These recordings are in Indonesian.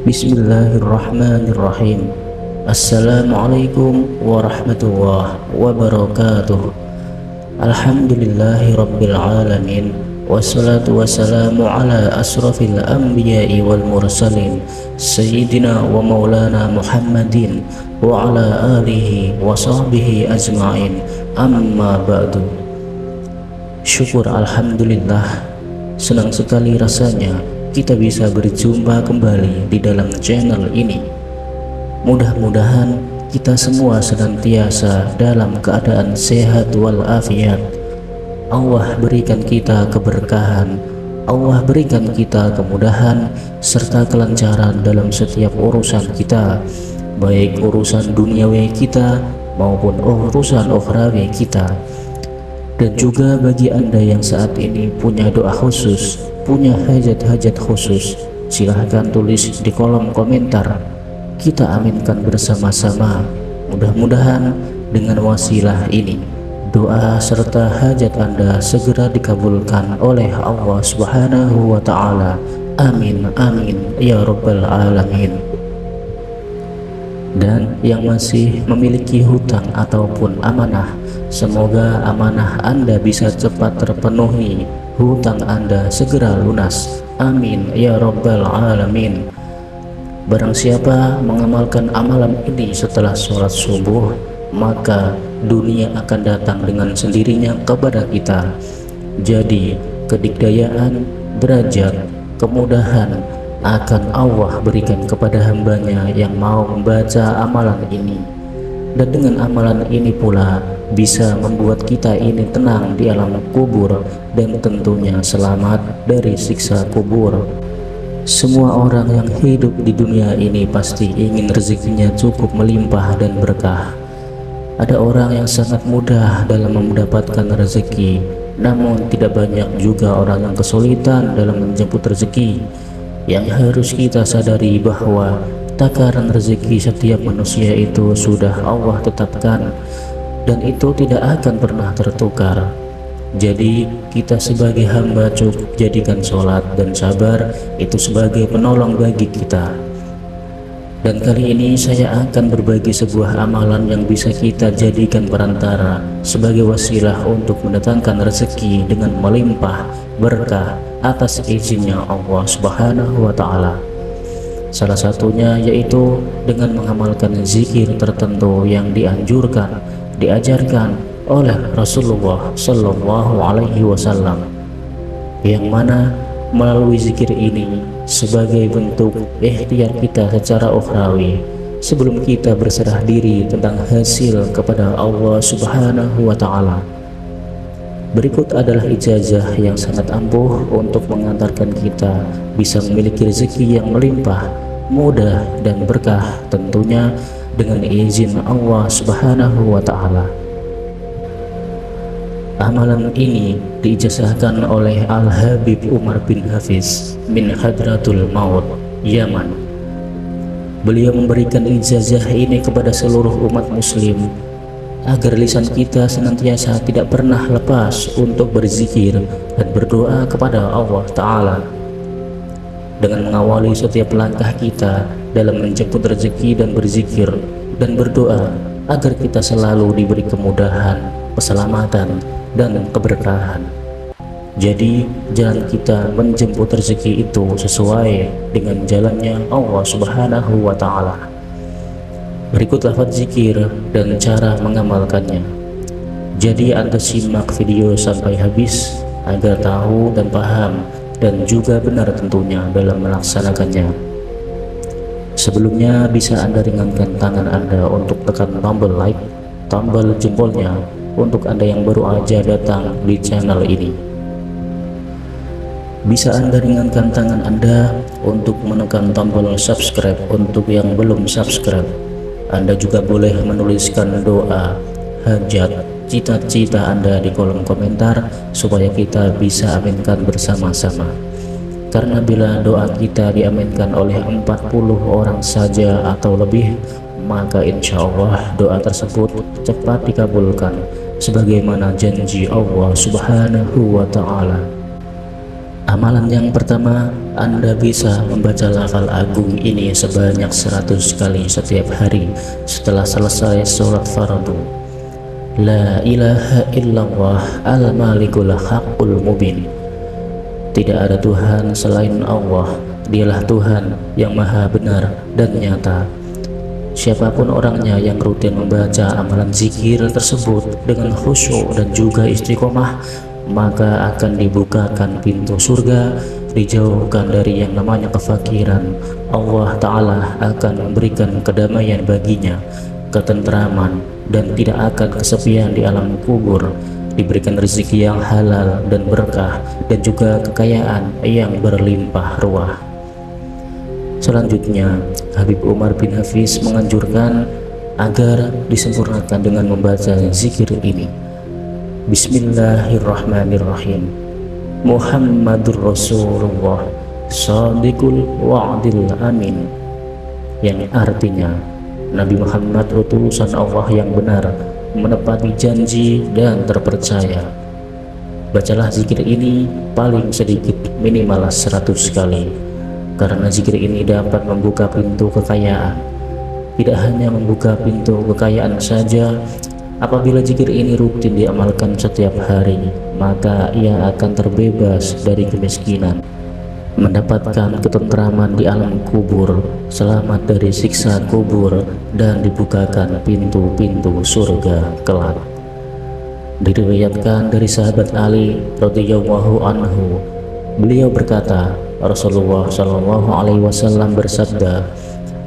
Bismillahirrahmanirrahim. Assalamualaikum warahmatullahi wabarakatuh. Alhamdulillahi rabbil alamin. Wassalatu wassalamu ala asrafil anbiya'i wal mursalin Sayyidina wa maulana Muhammadin wa ala alihi wa sahbihi ajma'in. Amma ba'du. Syukur alhamdulillah, senang sekali rasanya kita bisa berjumpa kembali di dalam channel ini. Mudah-mudahan kita semua senantiasa dalam keadaan sehat walafiat. Allah berikan kita keberkahan, Allah berikan kita kemudahan serta kelancaran dalam setiap urusan kita, baik urusan duniawi kita maupun urusan ukhrawi kita. Dan juga bagi Anda yang saat ini punya doa khusus, punya hajat-hajat khusus, silahkan tulis di kolom komentar. Kita aminkan bersama-sama. Mudah-mudahan dengan wasilah ini, doa serta hajat Anda segera dikabulkan oleh Allah Subhanahu wa Ta'ala. Amin, amin, ya Rabbal Alamin. Dan yang masih memiliki hutang ataupun amanah, semoga amanah Anda bisa cepat terpenuhi, hutang Anda segera lunas. Amin ya Rabbal Alamin. Barang siapa mengamalkan amalan ini setelah sholat subuh, maka dunia akan datang dengan sendirinya kepada kita. Jadi kedikdayaan, derajat, kemudahan akan Allah berikan kepada hambanya yang mau membaca amalan ini. Dan dengan amalan ini pula bisa membuat kita ini tenang di alam kubur dan tentunya selamat dari siksa kubur. Semua orang yang hidup di dunia ini pasti ingin rezekinya cukup melimpah dan berkah. Ada orang yang sangat mudah dalam mendapatkan rezeki, namun tidak banyak juga orang yang kesulitan dalam menjemput rezeki. Yang harus kita sadari bahwa takaran rezeki setiap manusia itu sudah Allah tetapkan, dan itu tidak akan pernah tertukar. Jadi kita sebagai hamba cukup jadikan sholat dan sabar itu sebagai penolong bagi kita. Dan kali ini saya akan berbagi sebuah amalan yang bisa kita jadikan perantara sebagai wasilah untuk mendatangkan rezeki dengan melimpah berkah atas izinnya Allah Subhanahu wa Ta'ala. Salah satunya yaitu dengan mengamalkan zikir tertentu yang dianjurkan, diajarkan oleh Rasulullah Sallallahu Alaihi Wasallam, yang mana melalui zikir ini sebagai bentuk ikhtiar kita secara ukhrawi sebelum kita berserah diri tentang hasil kepada Allah Subhanahu wa Ta'ala. Berikut adalah ijazah yang sangat ampuh untuk mengantarkan kita bisa memiliki rezeki yang melimpah, mudah dan berkah, tentunya dengan izin Allah Subhanahu wa Ta'ala. Amalan ini diijazahkan oleh Al-Habib Umar bin Hafiz min Hadratul Maut, Yaman. Beliau memberikan ijazah ini kepada seluruh umat muslim agar lisan kita senantiasa tidak pernah lepas untuk berzikir dan berdoa kepada Allah Ta'ala, dengan mengawali setiap langkah kita dalam menjemput rezeki dan berzikir dan berdoa agar kita selalu diberi kemudahan, keselamatan dan keberkahan. Jadi jalan kita menjemput rezeki itu sesuai dengan jalannya Allah Subhanahu wa Ta'ala. Berikut lafaz zikir dan cara mengamalkannya. Jadi Anda simak video sampai habis agar tahu dan paham dan juga benar tentunya dalam melaksanakannya. Sebelumnya bisa Anda ringankan tangan Anda untuk tekan tombol like, tombol jempolnya untuk Anda yang baru aja datang di channel ini. Bisa Anda ringankan tangan Anda untuk menekan tombol subscribe untuk yang belum subscribe. Anda juga boleh menuliskan doa, hajat, cita-cita Anda di kolom komentar supaya kita bisa aminkan bersama-sama. Karena bila doa kita diaminkan oleh 40 orang saja atau lebih, maka insya Allah doa tersebut cepat dikabulkan sebagaimana janji Allah Subhanahu wa Ta'ala. Amalan yang pertama, Anda bisa membaca lafal agung ini sebanyak 100 kali setiap hari setelah selesai sholat fardu. La ilaha illallah al-malikul haqqul mubin. Tidak ada Tuhan selain Allah, Dialah Tuhan yang maha benar dan nyata. Siapapun orangnya yang rutin membaca amalan zikir tersebut dengan khusyuk dan juga istiqomah, maka akan dibukakan pintu surga, dijauhkan dari yang namanya kefakiran. Allah Ta'ala akan memberikan kedamaian baginya, ketentraman, dan tidak akan kesepian di alam kubur, diberikan rezeki yang halal dan berkah, dan juga kekayaan yang berlimpah ruah. Selanjutnya, Habib Umar bin Hafiz menganjurkan agar disempurnakan dengan membaca zikir ini. Bismillahirrahmanirrahim. Muhammadur Rasulullah Shadiqul wa'dil amin, yang artinya Nabi Muhammad utusan Allah yang benar, menepati janji dan terpercaya. Bacalah zikir ini paling sedikit minimal 100 kali, karena zikir ini dapat membuka pintu kekayaan. Tidak hanya membuka pintu kekayaan saja, apabila zikir ini rutin diamalkan setiap hari, maka ia akan terbebas dari kemiskinan, mendapatkan ketentraman di alam kubur, selamat dari siksa kubur, dan dibukakan pintu-pintu surga kelak. Diriwayatkan dari sahabat Ali radhiyallahu anhu, beliau berkata, Rasulullah Shallallahu Alaihi Wasallam bersabda,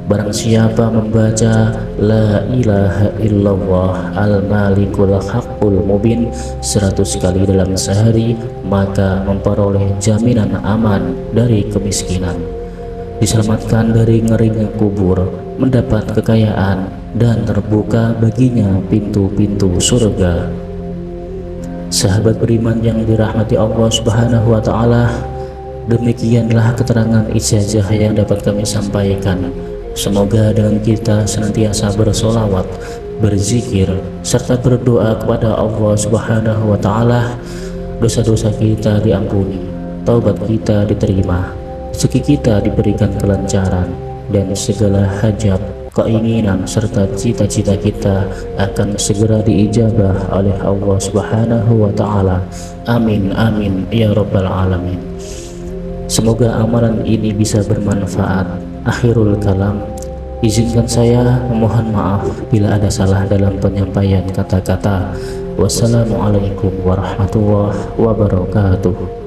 barang siapa membaca La ilaha illallah al-malikul haqqul mubin 100 kali dalam sehari, maka memperoleh jaminan aman dari kemiskinan, diselamatkan dari ngerinya kubur, mendapat kekayaan, dan terbuka baginya pintu-pintu surga. Sahabat beriman yang dirahmati Allah Subhanahu wa Ta'ala, demikianlah keterangan ijazah yang dapat kami sampaikan. Semoga dengan kita senantiasa bersolawat, berzikir, serta berdoa kepada Allah Subhanahu wa Ta'ala, dosa-dosa kita diampuni, taubat kita diterima, rezeki kita diberikan kelancaran, dan segala hajat, keinginan, serta cita-cita kita akan segera diijabah oleh Allah Subhanahu wa Ta'ala. Amin, amin, ya Rabbal Alamin. Semoga amalan ini bisa bermanfaat. Akhirul kalam, izinkan saya memohon maaf bila ada salah dalam penyampaian kata-kata. Wassalamualaikum warahmatullahi wabarakatuh.